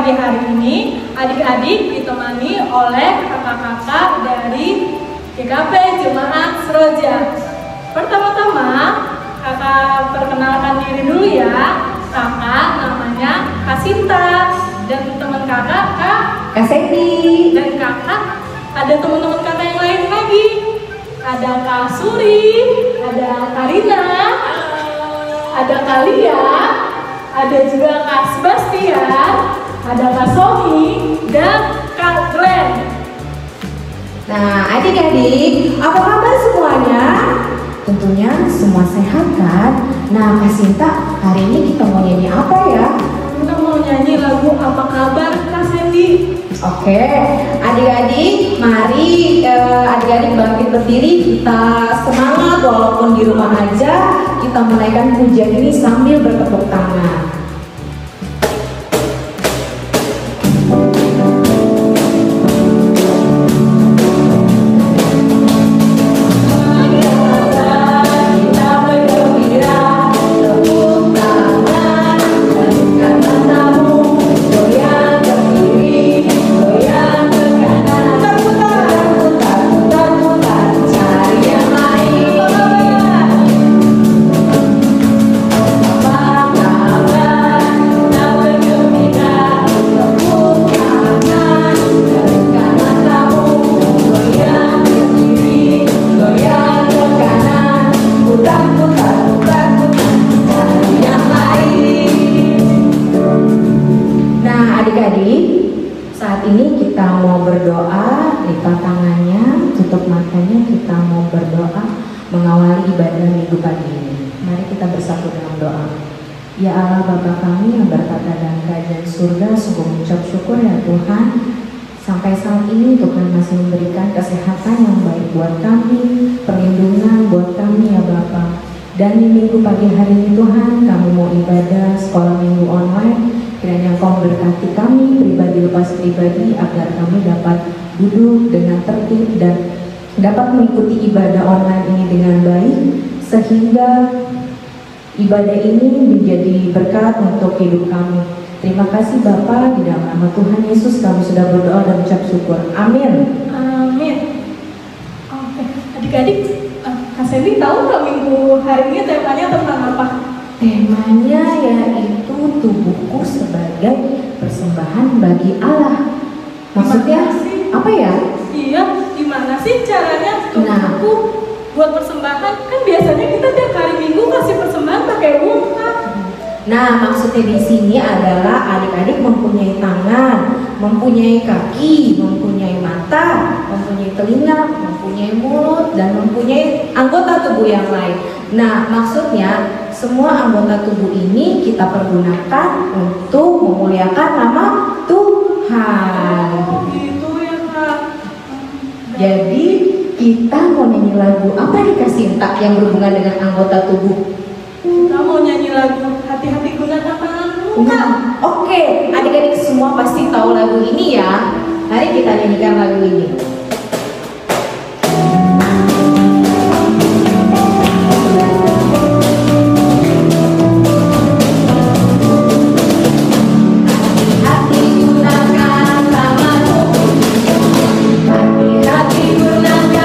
pagi hari ini adik-adik ditemani oleh kakak-kakak dari GKP Jemaat Seroja. Pertama-tama kakak perkenalkan diri dulu ya. Kakak namanya Kak Sinta dan teman kakak Kak Seti. Dan kakak ada teman-teman kakak yang lain lagi. Ada Kak Suri, ada Karina, ada Kak Lia, ada juga Kak Sebastian, ada Kak Sohi, dan Kak Glenn. Nah, adik-adik, apa kabar semuanya? Tentunya semua sehat kan? Nah, Kak Sinta, hari ini kita mau nyanyi apa ya? Kita mau nyanyi lagu Apa Kabar Kak Sandy. Oke, adik-adik, mari adik-adik bangkit berdiri, kita semangat walaupun di rumah aja. Kita menaikkan pujian ini sambil bertepuk tangan. Adik-adik, saat ini kita mau berdoa, lipat tangannya, tutup matanya, kita mau berdoa mengawali ibadah minggu pagi ini. Mari kita bersatu dalam doa. Ya Allah Bapa kami yang berkata dalam kerajaan surga, sungguh mengucap syukur ya Tuhan. Sampai saat ini Tuhan masih memberikan kesehatan yang baik buat kami, perlindungan buat kami ya Bapa. Dan di minggu pagi hari ini Tuhan, kami mau ibadah sekolah minggu online. Kiranya Engkau memberkati kami pribadi lepas pribadi agar kami dapat duduk dengan tertib dan dapat mengikuti ibadah online ini dengan baik sehingga ibadah ini menjadi berkat untuk hidup kami. Terima kasih Bapa, di dalam nama Tuhan Yesus kami sudah berdoa dan ucap syukur. Amin. Amin. Oke, adik-adik, Kak Sandy tahu nggak minggu hari ini temanya tentang apa? Temanya yaitu tubuhku sebagai persembahan bagi Allah. Maksudnya apa ya? Iya, gimana sih caranya tubuhku buat persembahan? Kan biasanya kita tiap hari minggu kasih persembahan pakai uang kan? Nah, maksudnya di sini adalah adik-adik mempunyai tangan, mempunyai kaki, mempunyai mata, mempunyai telinga, mempunyai mulut, dan mempunyai anggota tubuh yang lain. Nah, maksudnya semua anggota tubuh ini kita pergunakan untuk memuliakan nama Tuhan. Oh, gitu ya Kak. Jadi kita mau nyanyi lagu apa nih Kak Sinta yang berhubungan dengan anggota tubuh? Kita mau nyanyi lagu Hati-hati gunakan tanganmu. Nah, oke, adik-adik semua pasti tahu lagu ini ya. Mari kita nyanyikan lagu ini. Hati-hati gunakan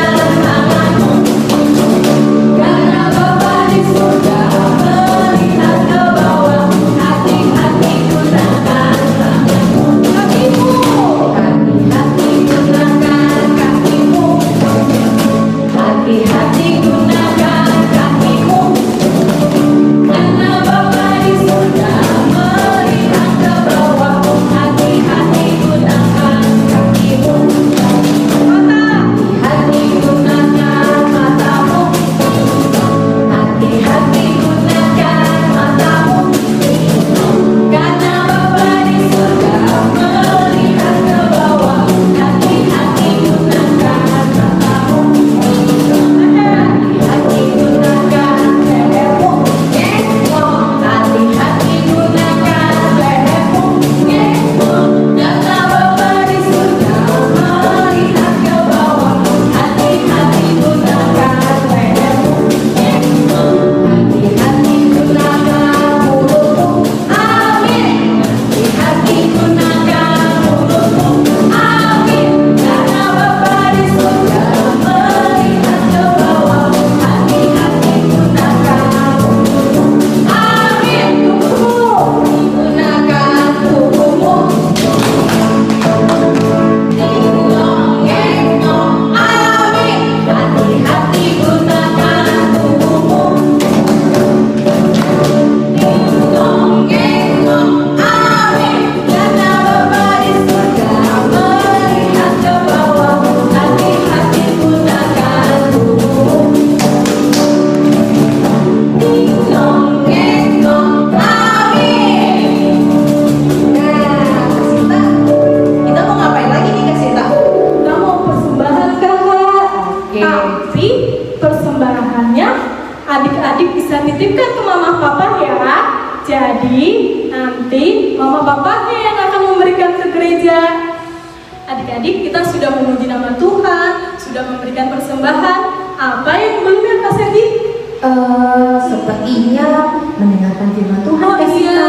Nanti persembahannya adik-adik bisa titipkan ke mama papa ya. Jadi nanti mama papanya yang akan memberikan ke gereja. Adik-adik, kita sudah memuji nama Tuhan, sudah memberikan persembahan. Apa yang belum ya Kak Sandy? Sepertinya mendengarkan firman Tuhan. Oh iya,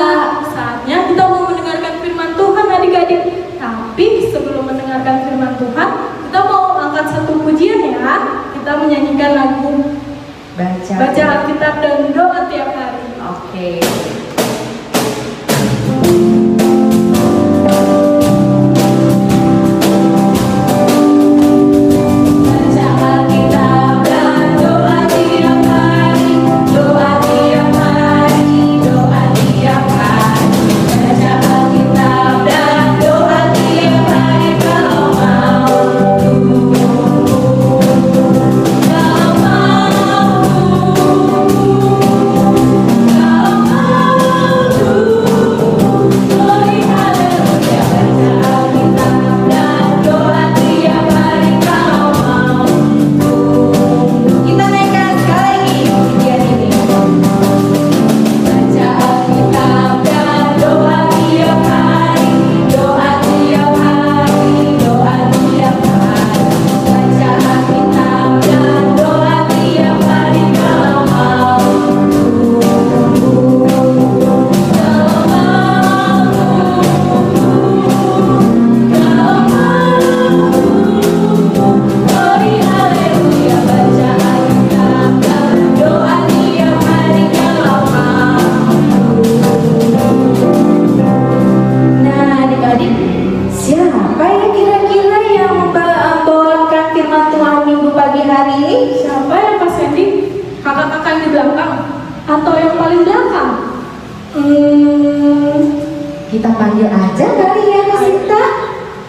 saatnya kita mau mendengarkan firman Tuhan adik-adik. Tapi sebelum mendengarkan firman Tuhan, kita mau angkat satu pujian ya. Kita menyanyikan lagu Baca Alkitab dan doa tiap hari. Oke. Kita panggil aja kali ya Kak Sinta.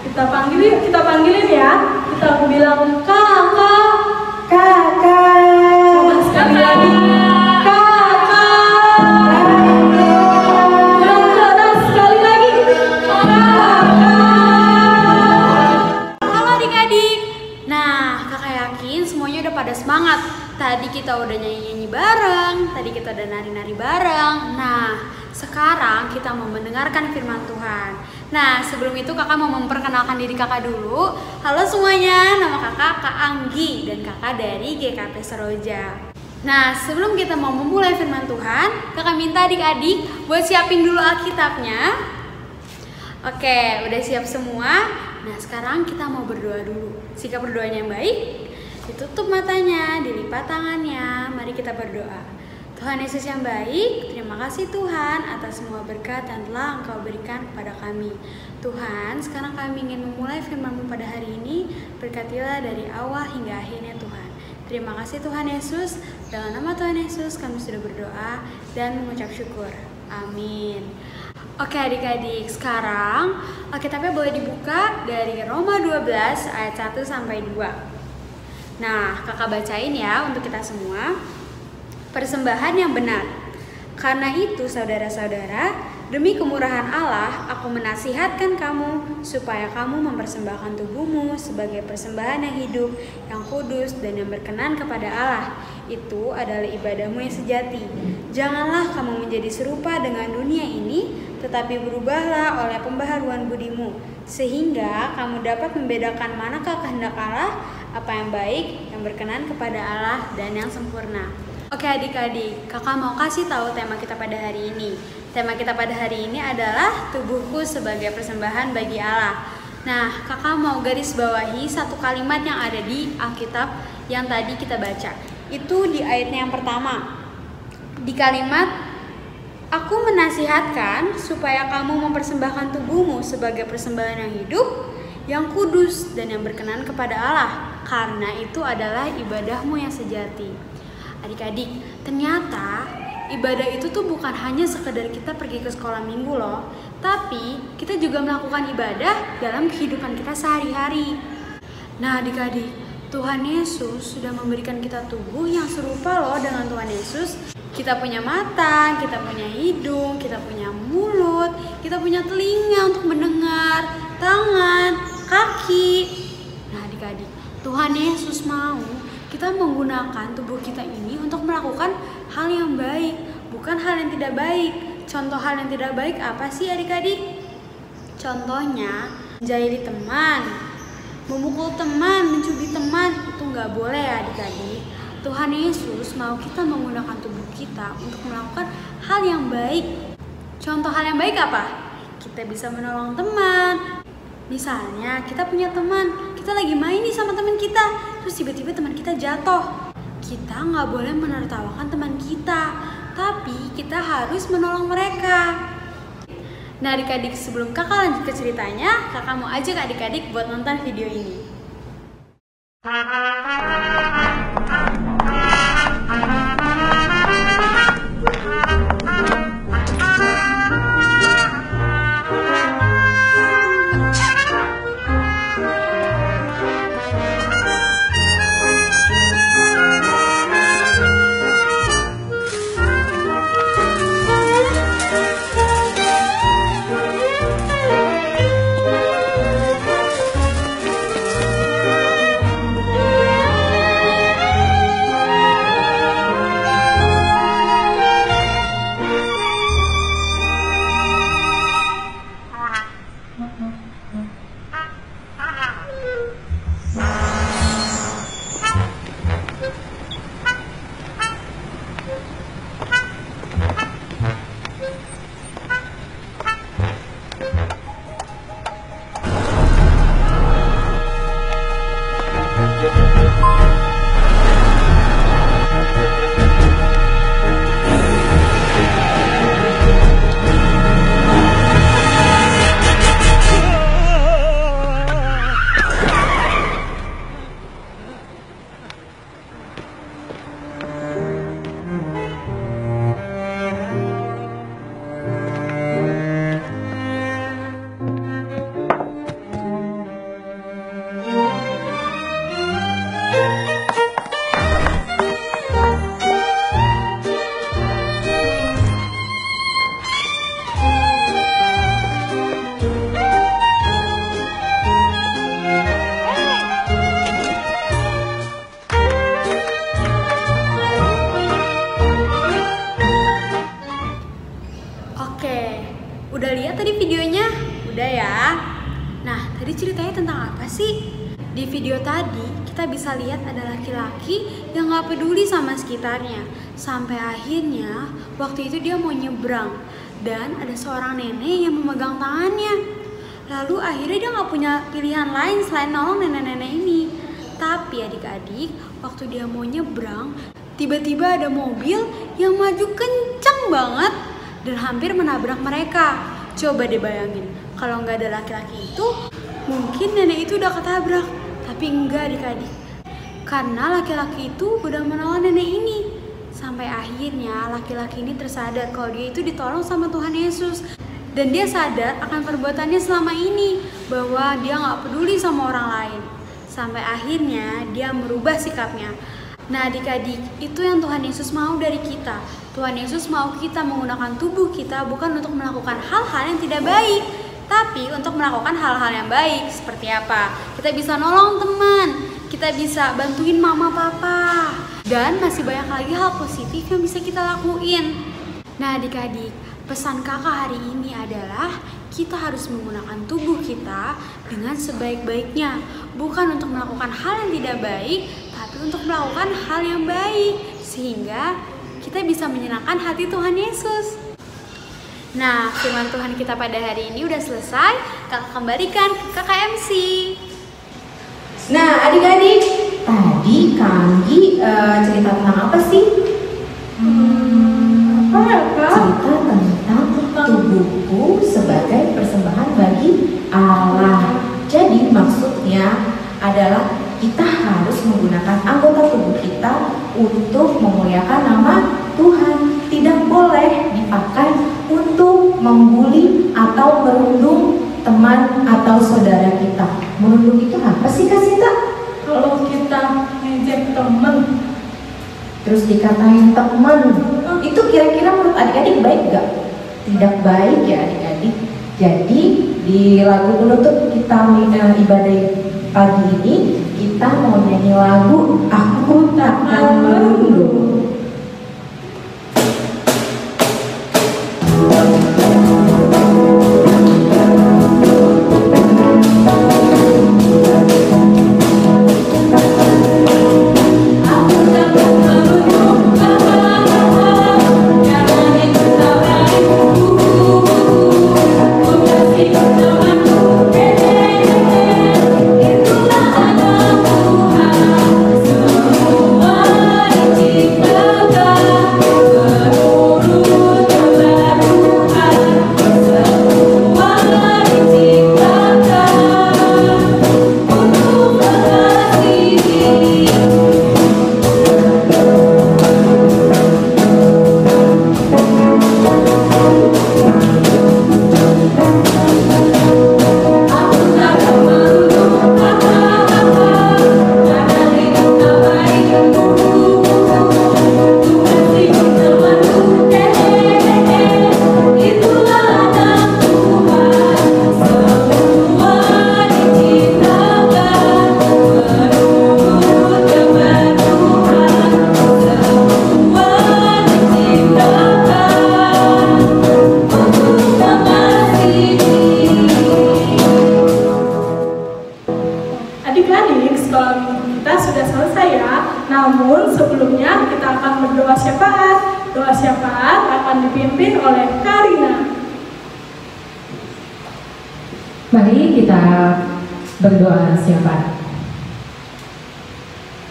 Kita panggilin ya. Kita bilang kakak. Coba sekali lagi. Kakak. Yang keras sekali lagi. Kakak. Halo adik-adik. Nah, kakak yakin semuanya udah pada semangat. Tadi kita udah nyanyi-nyanyi bareng, tadi kita udah nari-nari bareng. Nah, sekarang kita mau mendengarkan firman Tuhan. Nah, sebelum itu kakak mau memperkenalkan diri kakak dulu. Halo semuanya, nama kakak Kak Anggi dan kakak dari GKP Seroja. Nah, sebelum kita mau memulai firman Tuhan, kakak minta adik-adik buat siapin dulu Alkitabnya. Oke, udah siap semua? Nah, sekarang kita mau berdoa dulu. Sikap berdoanya yang baik, ditutup matanya, dilipat tangannya. Mari kita berdoa. Tuhan Yesus yang baik, terima kasih Tuhan atas semua berkat yang telah Engkau berikan kepada kami. Tuhan, sekarang kami ingin memulai firman-Mu pada hari ini. Berkatilah dari awal hingga akhirnya Tuhan. Terima kasih Tuhan Yesus. Dalam nama Tuhan Yesus kami sudah berdoa dan mengucap syukur. Amin. Oke adik-adik, sekarang Alkitabnya boleh dibuka dari Roma 12 ayat 1 sampai 2. Nah, kakak bacain ya untuk kita semua. Persembahan yang benar. Karena itu saudara-saudara, demi kemurahan Allah, aku menasihatkan kamu supaya kamu mempersembahkan tubuhmu sebagai persembahan yang hidup, yang kudus dan yang berkenan kepada Allah. Itu adalah ibadahmu yang sejati. Janganlah kamu menjadi serupa dengan dunia ini, tetapi berubahlah oleh pembaharuan budimu, sehingga kamu dapat membedakan manakah kehendak Allah, apa yang baik, yang berkenan kepada Allah dan yang sempurna. Oke adik-adik, kakak mau kasih tahu tema kita pada hari ini. Tema kita pada hari ini adalah tubuhku sebagai persembahan bagi Allah. Nah, kakak mau garis bawahi satu kalimat yang ada di Alkitab yang tadi kita baca. Itu di ayatnya yang pertama. Di kalimat, aku menasihatkan supaya kamu mempersembahkan tubuhmu sebagai persembahan yang hidup, yang kudus dan yang berkenan kepada Allah, karena itu adalah ibadahmu yang sejati. Adik-adik, ternyata ibadah itu tuh bukan hanya sekedar kita pergi ke sekolah minggu loh, tapi kita juga melakukan ibadah dalam kehidupan kita sehari-hari. Nah adik-adik, Tuhan Yesus sudah memberikan kita tubuh yang serupa loh dengan Tuhan Yesus. Kita punya mata, kita punya hidung, kita punya mulut, kita punya telinga untuk mendengar, tangan, kaki. Nah adik-adik, Tuhan Yesus mau kita menggunakan tubuh kita ini untuk melakukan hal yang baik, bukan hal yang tidak baik. Contoh hal yang tidak baik apa sih adik-adik? Contohnya, menjahili teman, memukul teman, mencubit teman, itu nggak boleh ya adik-adik. Tuhan Yesus mau kita menggunakan tubuh kita untuk melakukan hal yang baik. Contoh hal yang baik apa? Kita bisa menolong teman. Misalnya kita punya teman, kita lagi main nih sama teman kita, terus tiba-tiba teman kita jatuh. Kita nggak boleh menertawakan teman kita, tapi kita harus menolong mereka. Nah adik-adik, sebelum kakak lanjut ke ceritanya, kakak mau ajak adik-adik buat nonton video ini. Udah lihat tadi videonya? Udah ya? Nah, tadi ceritanya tentang apa sih? Di video tadi, kita bisa lihat ada laki-laki yang gak peduli sama sekitarnya. Sampai akhirnya, waktu itu dia mau nyebrang. Dan ada seorang nenek yang memegang tangannya. Lalu akhirnya dia gak punya pilihan lain selain nolong nenek-nenek ini. Tapi adik-adik, waktu dia mau nyebrang, tiba-tiba ada mobil yang maju kencang banget dan hampir menabrak mereka. Coba deh bayangin, kalau nggak ada laki-laki itu, mungkin nenek itu udah ketabrak. Tapi enggak adik-adik, karena laki-laki itu udah menolong nenek ini. Sampai akhirnya laki-laki ini tersadar kalau dia itu ditolong sama Tuhan Yesus. Dan dia sadar akan perbuatannya selama ini, bahwa dia nggak peduli sama orang lain. Sampai akhirnya dia merubah sikapnya. Nah adik-adik, itu yang Tuhan Yesus mau dari kita. Tuhan Yesus mau kita menggunakan tubuh kita bukan untuk melakukan hal-hal yang tidak baik, tapi untuk melakukan hal-hal yang baik. Seperti apa? Kita bisa nolong teman, kita bisa bantuin mama papa, dan masih banyak lagi hal positif yang bisa kita lakuin. Nah adik-adik, pesan kakak hari ini adalah kita harus menggunakan tubuh kita dengan sebaik-baiknya, bukan untuk melakukan hal yang tidak baik, tapi untuk melakukan hal yang baik, sehingga kita bisa menyenangkan hati Tuhan Yesus. Nah, firman Tuhan kita pada hari ini udah selesai. Kakak kembalikan ke kakak MC. Nah, adik-adik, tadi Kanggi cerita tentang apa sih? Apa ya, Kak? Cerita tentang tubuhku sebagai persembahan bagi Allah. Jadi maksudnya adalah kita harus menggunakan anggota tubuh kita untuk memuliakan nama Tuhan. Tidak boleh dipakai untuk membuli atau merundung teman atau saudara kita. Merundung itu apa sih Kak Sinta? Kalau kita ngejek temen, terus dikatain teman, itu kira-kira menurut adik-adik baik gak? Tidak baik ya adik-adik. Jadi di lagu penutup kita ibadah pagi ini, Kita mau nyanyi lagu Aku Takkan Merunduk. Adik-adik, sekolah minggu kita sudah selesai ya. Namun sebelumnya kita akan berdoa syafaat. Doa syafaat akan dipimpin oleh Karina. Mari kita berdoa syafaat.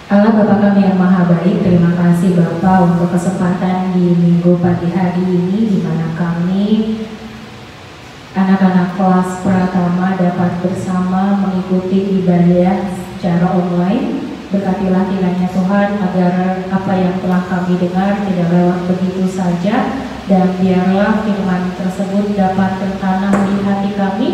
Allah Bapa kami yang Maha Baik, terima kasih Bapa untuk kesempatan di minggu pagi hari ini di mana kami anak-anak kelas Pratama dapat bersama mengikuti ibadah secara online. Berkatilah kiranya Tuhan agar apa yang telah kami dengar tidak lewat begitu saja, dan biarlah firman tersebut dapat tertanam di hati kami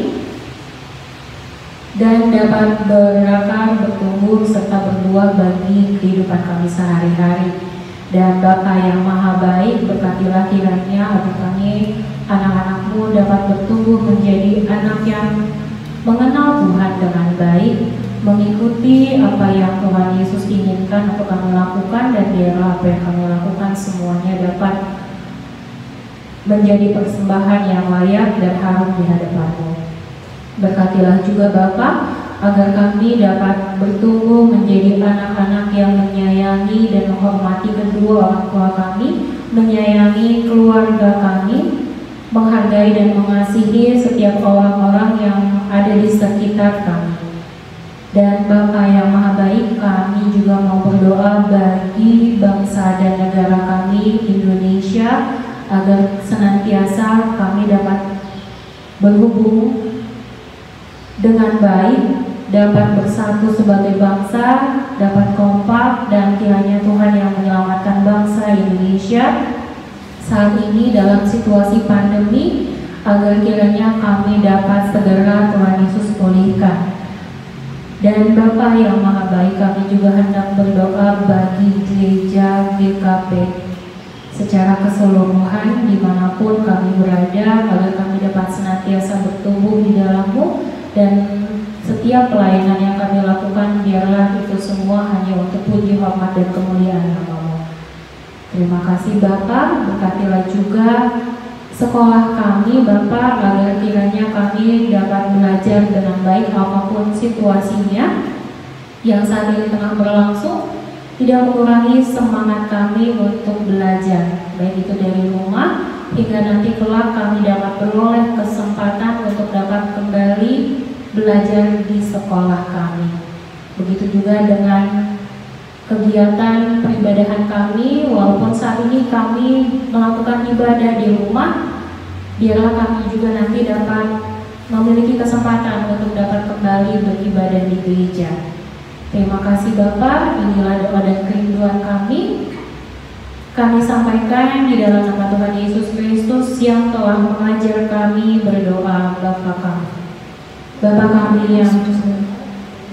dan dapat berakar, bertumbuh, serta berbuah bagi kehidupan kami sehari-hari. Dan Bapa yang Maha Baik, berkatilah kiranya agar kami anak-anak-Mu dapat bertumbuh menjadi anak yang mengenal Tuhan dengan baik, mengikuti apa yang Tuhan Yesus inginkan untuk kami lakukan, dan biarlah apa yang kami lakukan semuanya dapat menjadi persembahan yang layak dan harum di hadapan-Mu. Berkatilah juga Bapa agar kami dapat bertumbuh menjadi anak-anak yang menyayangi dan menghormati kedua orang tua kami, menyayangi keluarga kami, menghargai dan mengasihi setiap orang-orang yang ada di sekitar kami. Dan Bapa yang Maha Baik, kami juga mau berdoa bagi bangsa dan negara kami Indonesia, agar senantiasa kami dapat berhubung dengan baik, dapat bersatu sebagai bangsa, dapat kompak, dan kiranya Tuhan yang menyelamatkan bangsa Indonesia saat ini dalam situasi pandemi, agar kiranya kami dapat segera Tuhan Yesus pulihkan. Dan Bapa yang Maha Baik, kami juga hendak berdoa bagi gereja GKP secara keseluruhan dimanapun kami berada, agar kami dapat senantiasa bertumbuh di dalam-Mu, dan setiap pelayanan yang kami lakukan biarlah itu semua hanya untuk puji, hormat, dan kemuliaan nama-Mu. Terima kasih Bapa, berkatilah juga sekolah kami Bapa, agar kiranya kami dapat belajar dengan baik apapun situasinya yang saat ini tengah berlangsung, tidak mengurangi semangat kami untuk belajar, baik itu dari rumah hingga nanti kelak kami dapat beroleh kesempatan untuk dapat kembali belajar di sekolah kami. Begitu juga dengan kegiatan peribadahan kami, walaupun saat ini kami melakukan ibadah di rumah, biarlah kami juga nanti dapat memiliki kesempatan untuk dapat kembali beribadah di gereja. Terima kasih Bapa, inilah doa dan kerinduan kami. Kami sampaikan di dalam nama Tuhan Yesus Kristus yang telah mengajar kami berdoa Bapa kami. Bapa kami yang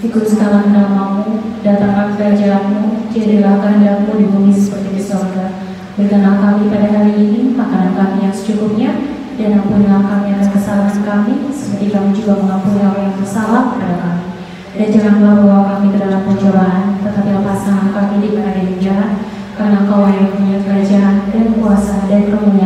dikuduskanlah nama-Mu, datanglah kerajaan-Mu, jadilah kehendak-Mu di bumi seperti di surga. Berikanlah kami pada hari ini makanan kami yang secukupnya, dan ampunilah kami atas kesalahan kami, seperti kami juga mengampuni orang yang bersalah kepada kami. Dan janganlah bawa kami ke dalam pencobaan, tetapi lepaskanlah kami dari jalan, karena Engkau yang punya kerajaan dan kuasa dan kemuliaan